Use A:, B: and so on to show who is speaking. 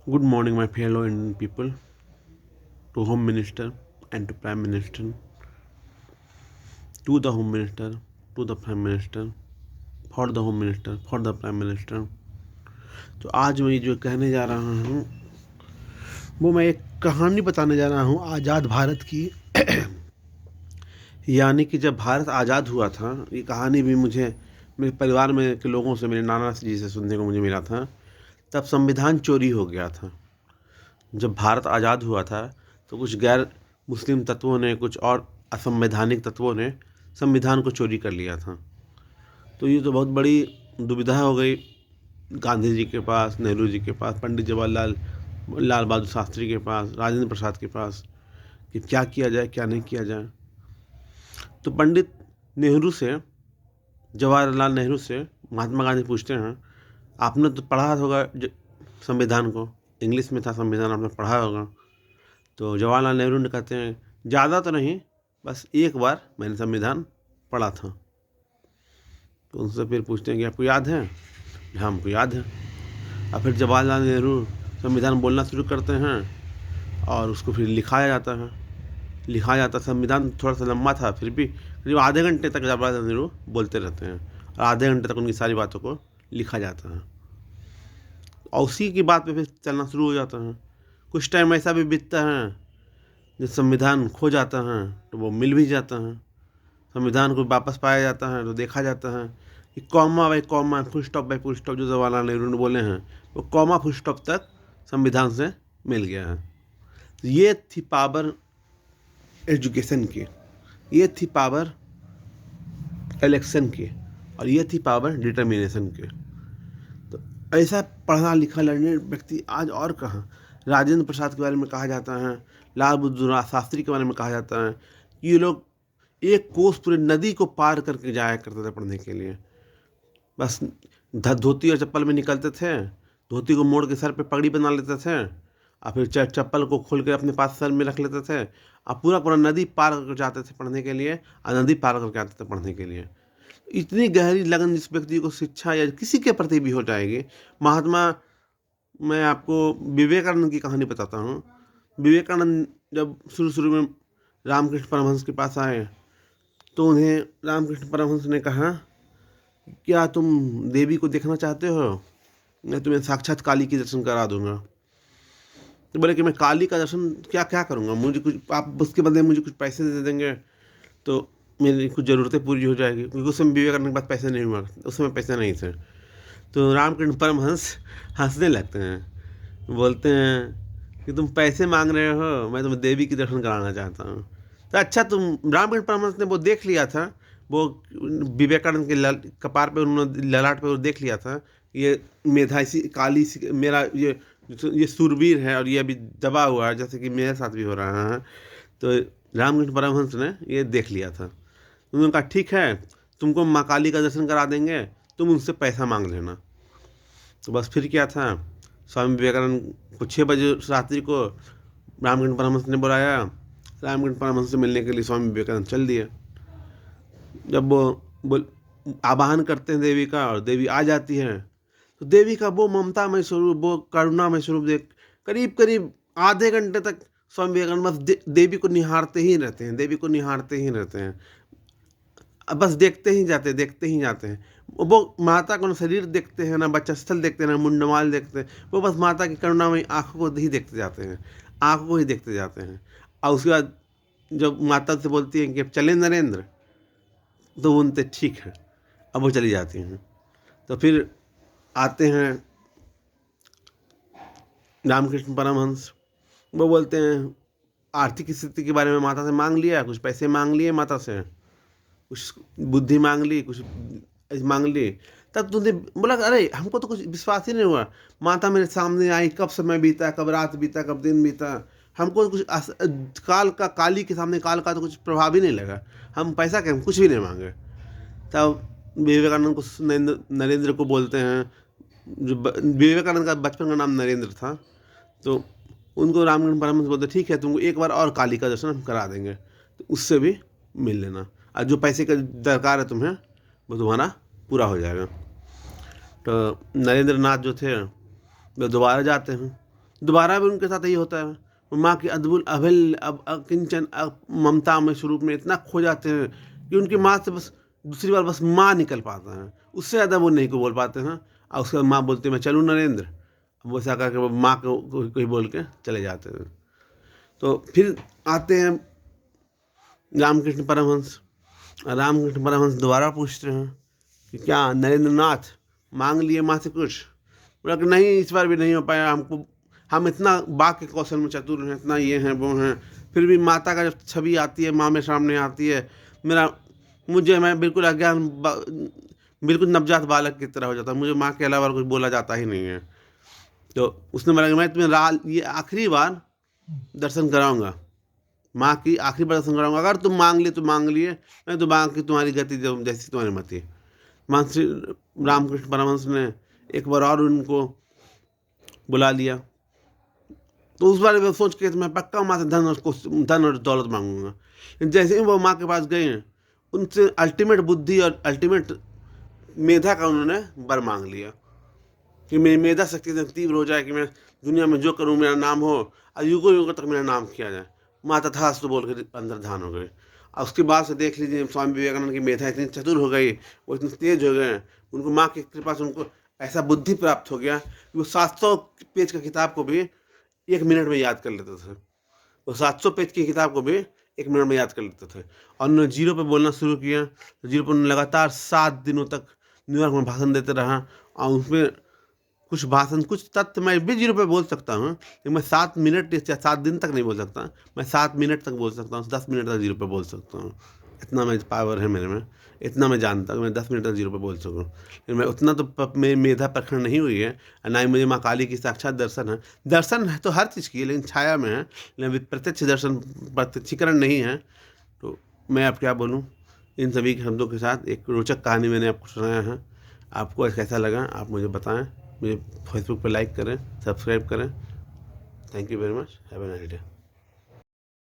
A: Good morning, my fellow Indian people, to Home Minister and to Prime Minister, to the Home Minister, to the Prime Minister, for the Home Minister, for the Prime Minister. तो आज मैं जो कहने जा रहा हूँ वो मैं एक कहानी बताने जा रहा हूँ आज़ाद भारत की। यानी कि जब भारत आज़ाद हुआ था, ये कहानी भी मुझे मेरे परिवार में के लोगों से, मेरे नाना जी से सुनने को मुझे मिला था। तब संविधान चोरी हो गया था। जब भारत आज़ाद हुआ था तो कुछ गैर मुस्लिम तत्वों ने, कुछ और असंवैधानिक तत्वों ने संविधान को चोरी कर लिया था। तो ये तो बहुत बड़ी दुविधा हो गई गांधी जी के पास, नेहरू जी के पास, पंडित जवाहरलाल लाल बहादुर शास्त्री के पास, राजेंद्र प्रसाद के पास, कि क्या किया जाए, क्या नहीं किया जाए। तो पंडित नेहरू से, जवाहरलाल नेहरू से महात्मा गांधी पूछते हैं, आपने तो पढ़ा होगा संविधान को, इंग्लिश में था संविधान, आपने पढ़ा होगा। तो जवाहरलाल नेहरू ने कहते हैं, ज़्यादा तो नहीं, बस एक बार मैंने संविधान पढ़ा था। तो उनसे फिर पूछते हैं कि आपको याद है? हाँ, हमको याद है। और फिर जवाहरलाल नेहरू संविधान बोलना शुरू करते हैं और उसको फिर लिखा जाता। संविधान थोड़ा सा लंबा था, फिर भी करीब आधे घंटे तक जवाहरलाल नेहरू बोलते रहते हैं और आधे घंटे तक उनकी सारी बातों को लिखा जाता है और उसी की बात पे फिर चलना शुरू हो जाता है। कुछ टाइम ऐसा भी बीतता है जब संविधान खो जाता है तो वो मिल भी जाता है। संविधान को वापस पाया जाता है तो देखा जाता है कि comma by comma, full stop by full stop जो जवाहरलाल नेहरू ने बोले हैं वो कॉमा फुल स्टॉप तक संविधान से मिल गया है। ये थी पावर एजुकेशन की, ये थी पावर इलेक्शन की, और ये थी पावर डिटर्मिनेशन की। तो ऐसा पढ़ा लिखा लर्निंग व्यक्ति आज और कहाँ। राजेंद्र प्रसाद के बारे में कहा जाता है, लाल बहादुर शास्त्री के बारे में कहा जाता है कि ये लोग एक कोस पूरे नदी को पार करके जाया करते थे पढ़ने के लिए। बस धोती और चप्पल में निकलते थे, धोती को मोड़ के सर पे पगड़ी बना लेते थे और फिर चप्पल को खोल के अपने पास सर में रख लेते थे और पूरा पूरा नदी पार करके जाते थे पढ़ने के लिए और नदी पार करके आते थे पढ़ने के लिए। इतनी गहरी लगन जिस व्यक्ति को शिक्षा या किसी के प्रति भी हो जाएगी। मैं आपको विवेकानंद की कहानी बताता हूँ। विवेकानंद जब शुरू शुरू में रामकृष्ण परमहंस के पास आए तो उन्हें रामकृष्ण परमहंस ने कहा, क्या तुम देवी को देखना चाहते हो? मैं तुम्हें साक्षात काली की दर्शन करा दूंगा। तो बोले कि मैं काली का दर्शन क्या क्या करूँगा, मुझे कुछ, आप उसके बदले मुझे कुछ पैसे दे देंगे तो मेरी कुछ ज़रूरतें पूरी हो जाएगी। क्योंकि उस समय विवेकानंद के पास पैसे नहीं हुआ, उस समय पैसे नहीं थे। तो रामकृष्ण परमहंस हंसने लगते हैं, बोलते हैं कि तुम पैसे मांग रहे हो, मैं तुम्हें देवी की दर्शन कराना चाहता हूँ। तो अच्छा, तुम, रामकृष्ण परमहंस ने वो देख लिया था, वो विवेकानंद के कपार पे, उन्होंने ललाट पे वो देख लिया था, ये मेधा इसी काली सी, मेरा ये सूरवीर है और ये अभी दबा हुआ है, जैसे कि मेरे साथ भी हो रहा है। तो रामकृष्ण परमहंस ने ये देख लिया था। उन्होंने कहा, ठीक है, तुमको माँ काली का दर्शन करा देंगे, तुम उनसे पैसा मांग लेना। तो बस फिर क्या था, स्वामी विवेकानंद को 6 बजे रात्रि को रामकृष्ण परमहंस ने बुलाया। रामकृष्ण परमहंस से मिलने के लिए स्वामी विवेकानंद चल दिए। जब वो आवाहन करते हैं देवी का और देवी आ जाती है तो देवी का वो ममतामय स्वरूप, वो करुणामय स्वरूप देख करीब करीब आधे घंटे तक स्वामी विवेकानंद बस देवी को निहारते ही रहते हैं, देवी को निहारते ही रहते हैं। अब बस देखते ही जाते हैं। वो माता का ना शरीर देखते हैं, ना बच्चा स्थल देखते हैं, ना मुंडमाल देखते हैं। वो बस माता की करुणामयी आँखों को ही देखते जाते हैं, आँखों को ही देखते जाते हैं। और उसके बाद जब माता से बोलती हैं कि अब चले नरेंद्र, तो वो उनसे ठीक है, अब वो चली जाती हैं। तो फिर आते हैं रामकृष्ण परमहंस, वो बोलते हैं आर्थिक स्थिति के बारे में माता से मांग लिया, कुछ पैसे मांग लिए माता से, कुछ बुद्धि मांग ली, कुछ मांग ली। तब तुमने बोला, अरे हमको तो कुछ विश्वास ही नहीं हुआ, माता मेरे सामने आई, कब समय बीता, कब रात बीता, कब दिन बीता, हमको तो कुछ काली के सामने काल का तो कुछ प्रभाव ही नहीं लगा। हम पैसा क्या, हम कुछ भी नहीं मांगे। तब विवेकानंद को नरेंद्र को बोलते हैं, जो विवेकानंद का बचपन का नाम नरेंद्र था, तो उनको रामकृष्ण परमहंस बोलते, ठीक है, तुमको एक बार और काली का दर्शन हम करा देंगे, तो उससे भी मिल लेना, और जो पैसे का दरकार है तुम्हें वो तुम्हारा पूरा हो जाएगा। तो नरेंद्र नाथ जो थे वो दोबारा जाते हैं, दोबारा भी उनके साथ यही होता है। वो माँ की अद्भुत अभिल किंचन ममता में स्वरूप में इतना खो जाते हैं कि उनकी माँ से बस दूसरी बार बस माँ निकल पाता है, उससे ज़्यादा वो नहीं को बोल पाते हैं। और उसके बाद माँ बोलती है मैं चलूँ नरेंद्र, वो ऐसा करके वो माँ को कोई बोल के चले जाते हैं। तो फिर आते हैं रामकृष्ण परमहंस। रामकृष्ण परमहंस दोबारा पूछते हैं कि क्या नरेंद्र नाथ मांग लिए माँ से कुछ? बोला कि नहीं, इस बार भी नहीं हो पाया हमको, हम इतना वाक्य कौशल में चतुर हैं, इतना ये हैं वो हैं, फिर भी माता का जब छवि आती है, माँ में सामने आती है, मैं बिल्कुल अज्ञान बिल्कुल नवजात बालक की तरह हो जाता है, मुझे माँ के अलावा कुछ बोला जाता ही नहीं है। तो उसने बोला कि मैं तुम्हें ये आखिरी बार दर्शन कराऊंगा, माँ की आखिरी बार दर्शन कराऊंगा, अगर तुम मांग लिए तो मांग लिए, नहीं तो बाकी तुम्हारी गति जैसी तुम्हारी मति। मान श्री रामकृष्ण परमहंस ने एक बार और उनको बुला लिया। तो उस बारे में सोच के मैं पक्का माँ से धन और दौलत मांगूंगा। जैसे ही वो माँ के पास गए हैं, उनसे अल्टीमेट बुद्धि और अल्टीमेट मेधा का उन्होंने वर मांग लिया कि मेरी मेधा शक्ति इतनी तीव्र हो जाए कि मैं दुनिया में जो करूँ मेरा नाम हो और युगों युगों तक मेरा नाम किया जाए। माँ तथास्तु बोल के अंदर ध्यान हो गए। और उसके बाद से देख लीजिए स्वामी विवेकानंद की मेधा इतनी चतुर हो गई, वो इतने तेज हो गए, उनको माँ की कृपा से उनको ऐसा बुद्धि प्राप्त हो गया कि वो 700 पेज का किताब को भी 1 मिनट में याद कर लेते थे। वो 700 पेज की किताब को भी 1 मिनट में याद कर लेते थे। और उन्होंने जीरो पे बोलना शुरू किया, तो जीरो पर उन्होंने लगातार 7 दिनों तक न्यूयॉर्क में भाषण देते रहा। और उसमें कुछ तथ्य मैं भी जीरो पे बोल सकता हूँ, लेकिन मैं 7 मिनट या 7 दिन तक नहीं बोल सकता, मैं 7 मिनट तक बोल सकता हूँ, 10 मिनट तक जीरो पे बोल सकता हूँ। इतना मैं पावर है मेरे में, इतना मैं जानता हूँ मैं 10 मिनट तक जीरो पे बोल सकूँ। लेकिन मैं उतना तो मेरी मेधा प्रखंड नहीं हुई है, और ना ही मुझे माँ काली की साक्षात दर्शन है। दर्शन है तो हर चीज़ की है, लेकिन छाया में है, लेकिन अभी प्रत्यक्ष दर्शन प्रत्यक्षीकरण नहीं है। तो मैं अब क्या बोलूँ, इन सभी शब्दों के साथ एक रोचक कहानी मैंने आपको सुनाया है। आपको कैसा लगा आप मुझे बताएं। मुझे फेसबुक पर लाइक करें, सब्सक्राइब करें। Thank you very much, have a nice day.